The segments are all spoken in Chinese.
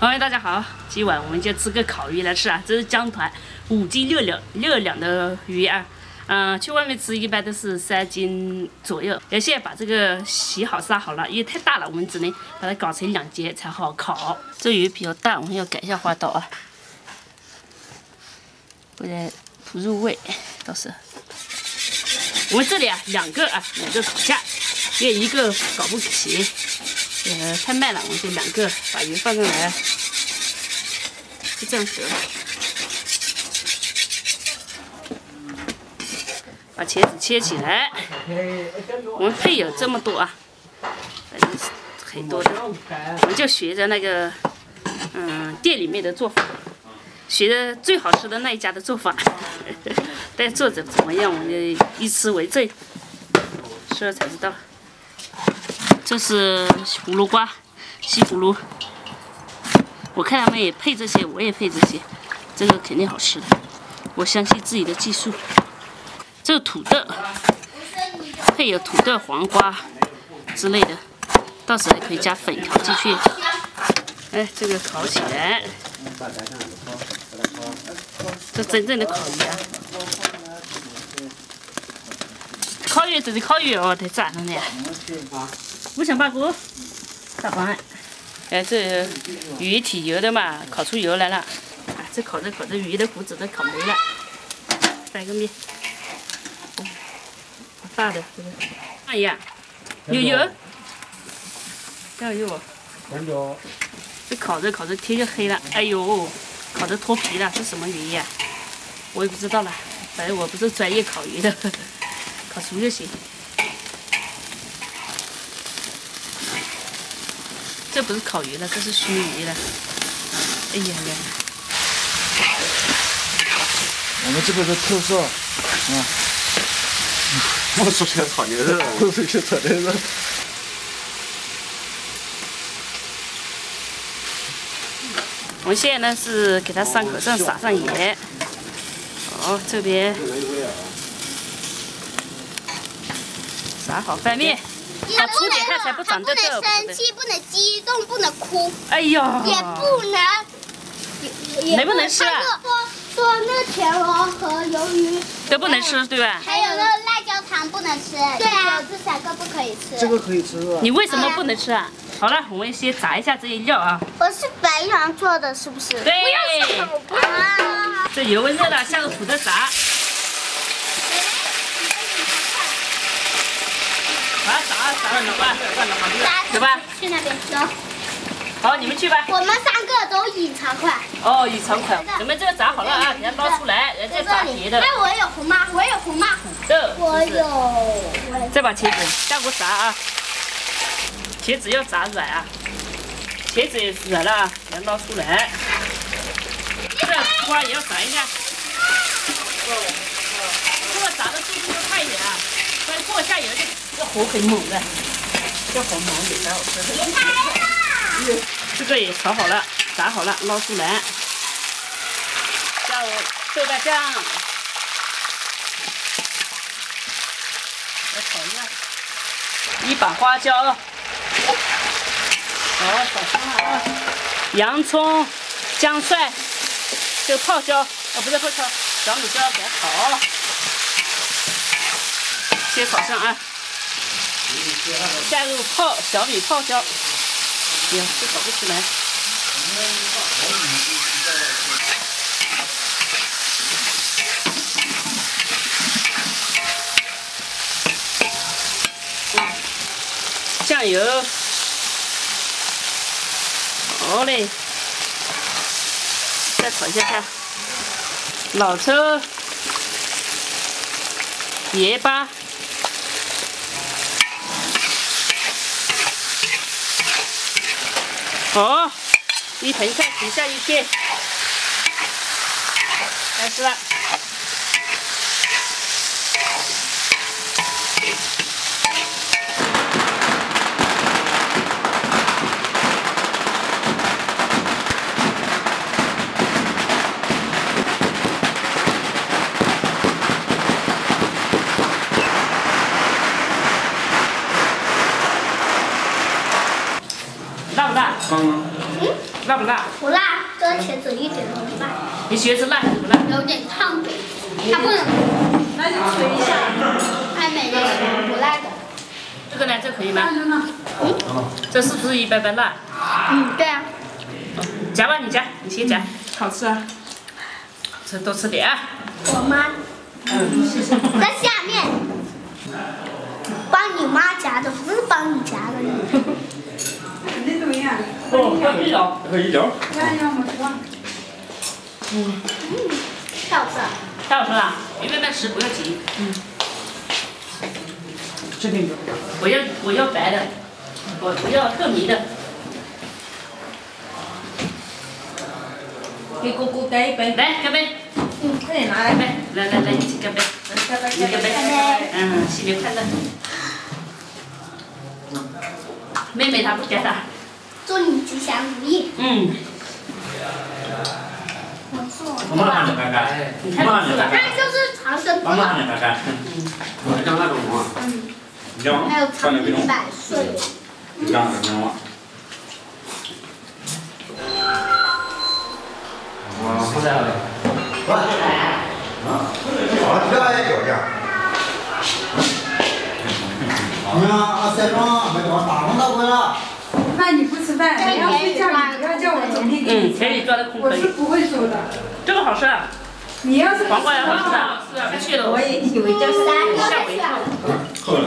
嗨，大家好，今晚我们就吃个烤鱼来吃啊！这是江团5斤6两的鱼啊，去外面吃一般都是3斤左右。现在把这个洗好杀好了，因为太大了，我们只能把它搞成2节才好烤。这鱼比较大，我们要改一下花刀啊，不然不入味。到时候我们这里啊2个烤架，因为1个搞不起。 太慢了，我们就2个把鱼放上来，就这样得了。把茄子切起来，我们配有这么多啊，反正是很多的，我们就学着那个店里面的做法，学着最好吃的那一家的做法，但做着怎么样，我们就以此为证，吃了才知道。 这是葫芦瓜，西葫芦。我看他们也配这些，我也配这些，这个肯定好吃的。我相信自己的技术。这个土豆，配有土豆、黄瓜之类的，到时候还可以加粉调进去。哎，这个烤起来，这真正的烤鱼啊！烤鱼就是烤鱼哦，太赞了呢。 5.8锅，大方案。哎，这鱼挺油的嘛，烤出油来了。啊，这烤着烤着，鱼的骨子都烤没了。翻个面，好大的这个。哎呀，有油，酱油。酱油。这烤着烤着天就黑了，哎呦，烤着脱皮了，这什么鱼呀？我也不知道了，反正我不是专业烤鱼的，烤熟就行。 这不是烤鱼了，这是熏鱼了。哎呀呀！我们这个的特色，不出去炒牛肉，不出去炒牛肉。我们现在呢是给它伤口上撒上盐。好，这边撒好翻面。 要出点它才不长痘痘。不能生气，不能激动，不能哭。哎呀！也不能，能不能吃啊？说那田螺和鱿鱼都不能吃，对吧？还有那个辣椒糖不能吃。对啊，这3个不可以吃。这个可以吃啊。你为什么不能吃啊？好了，我们先炸一下这些料啊。我是白羊做的，是不是？对。这油温热了，下个土豆炸。 啊，炸了，走吧？去那边吃。好，你们去吧。我们3个都隐藏款。哦，隐藏款。咱们这个炸好了啊，给它捞出来，再炸别的。哎，我有红吗？我有红吗？豆。我有。再把茄子下锅炸啊，茄子要炸软啊，茄子也软了啊，给它捞出来。这花也要炸一下。这个炸的速度要快一点啊，不然过下油就。 这火很猛的，这火猛也才好吃。这个也炒好了，炸好了，捞出来。下豆瓣酱，来炒一下。1把花椒，好，炒香了啊。洋葱、姜蒜，这个泡椒，哦不是泡椒，小米椒给它炒，先炒上啊。 下入小米泡椒，哎呀，这搞不出来。酱油，好嘞，再炒一下看。老抽、盐巴。 好，一盆菜底下一片，开始了。大不大？刚刚。辣不辣？不辣，这个茄子一点都不辣。你喜欢吃辣还是不辣？有点烫嘴，它不能。那就吹一下。爱美的是不辣的。这个呢，这可以吗？这是不是一般般辣？对啊。夹吧，你夹，你先夹。好吃啊。吃多吃点啊。我妈。在下面。帮你妈夹的，不是帮你夹的。肯定都一样。哦，一聊。可以聊。要么吃吧。太好吃了。太好吃了，你慢慢吃，不要急。这个我要白的，我要特迷的。给姑姑干一杯。来，干杯！快点拿来。干杯！来，一起干杯！一干杯！新年快乐！妹妹她不干的。祝你吉祥如意。我们看着干干，你看这个。它就是长生不老。看着干干。像那种啊。还有长命100岁。这样子行吗？我不在了。那你不吃饭，你要睡觉，你不要叫我整天给你吃。可以抓的空可以。我是不会说的。这个好吃啊。你要是黄瓜也好吃啊，不去了。我也以为叫吓我一跳。够了。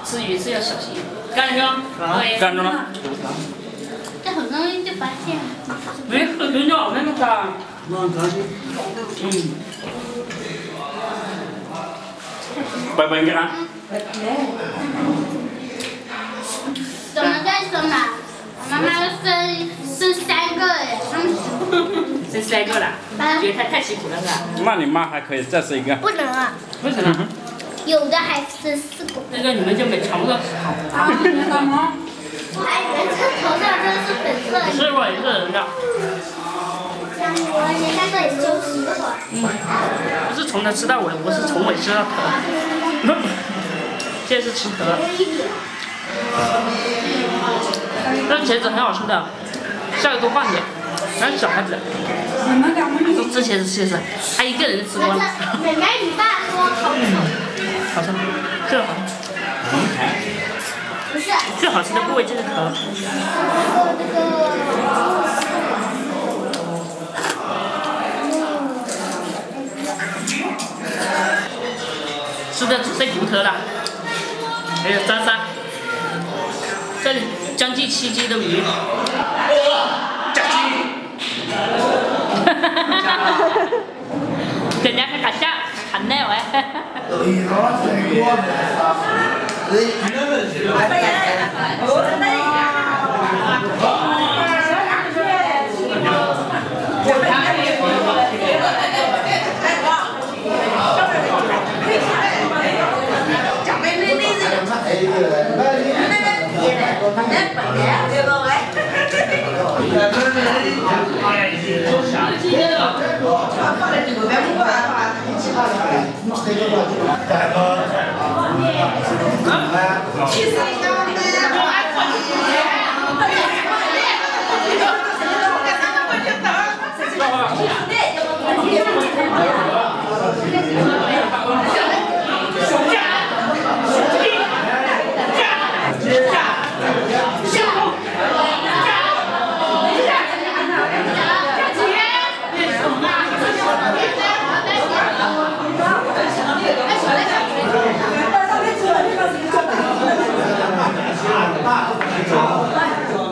吃鱼是要小心。干着呢？干着呢。这很容易就发现了。没喝酒尿，没弄啥。拜拜，给他。怎么再生啊？我妈妈生3个耶。生3个了，觉得太辛苦了是吧？那你妈还可以再生一个。不能啊。为什么？有的还生4个。那个你们就没尝不到。我还以为这头上这是粉色的。是我一个人的。我人家这里90个。不是从头吃到尾，我是从尾吃到头。这是吃头。这茄子很好吃的，下次多放点。还是小孩子。之前是他一个人吃光了。妹妹，你爸说好吃。好吃，这个好。不是。最好吃的部位就是头。吃的只剩骨头了，还有渣渣。这里将近7斤的鱼。加鸡。人家还敢下，还耐喂。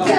这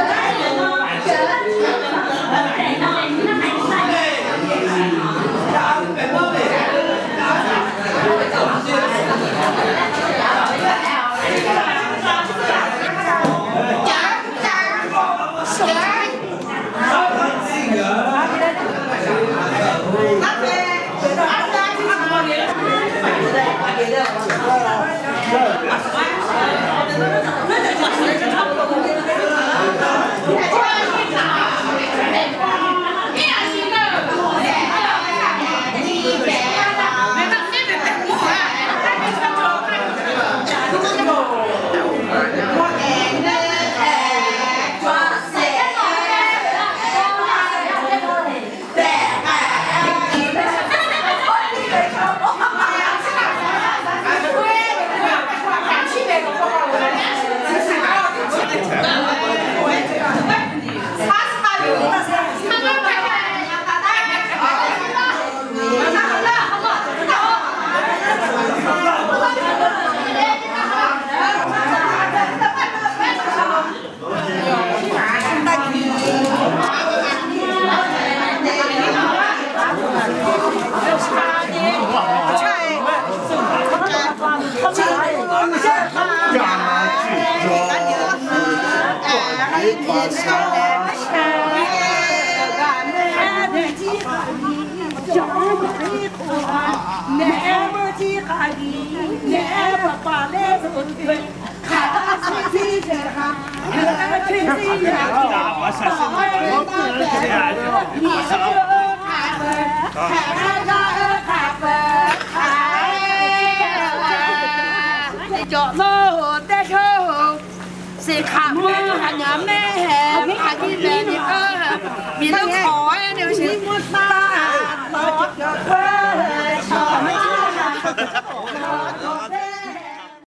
叫老带头，谁看我还娘买，还给别人米都烤呀，那些。